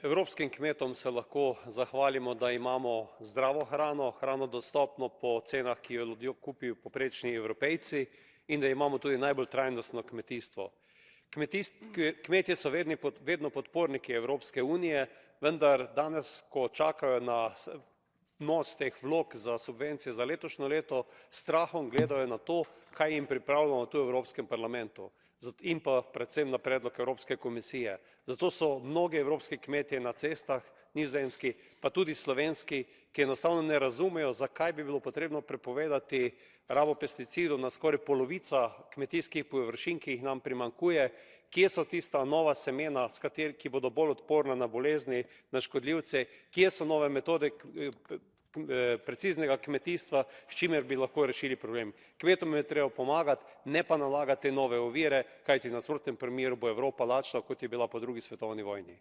Evropskim kmetom se lahko zahvalimo, da imamo zdravo hrano, hrano dostopno po cenah, ki jo ljudje kupijo povprečni Evropejci, in da imamo tudi najbolj trajnostno kmetijstvo. Kmetje so vedno podporniki Evropske unije, vendar danes, ko čakajo na vnos teh vlog za subvencije za letošnje leto, s strahom gledajo na to, kaj jim pripravljamo tu v Evropskem parlamentu in pa predvsem na predlog Evropske komisije. Zato so mnogi evropski kmetje na cestah, nizozemski, pa tudi slovenski, ki enostavno ne razumejo, zakaj bi bilo potrebno prepovedati rabo pesticidov na skoraj polovica kmetijskih površin, ki jih nam primanjkuje, kje so tista nova semena, ki bodo bolj odporna na bolezni, na škodljivce, kje so nove metode preciznega kmetijstva, s čimer bi lahko rešili problem. Kmetom je treba pomagati, ne pa nalagati nove ovire, kajti v nasprotnem primeru bo Evropa lačna, kot je bila po drugi svetovni vojni.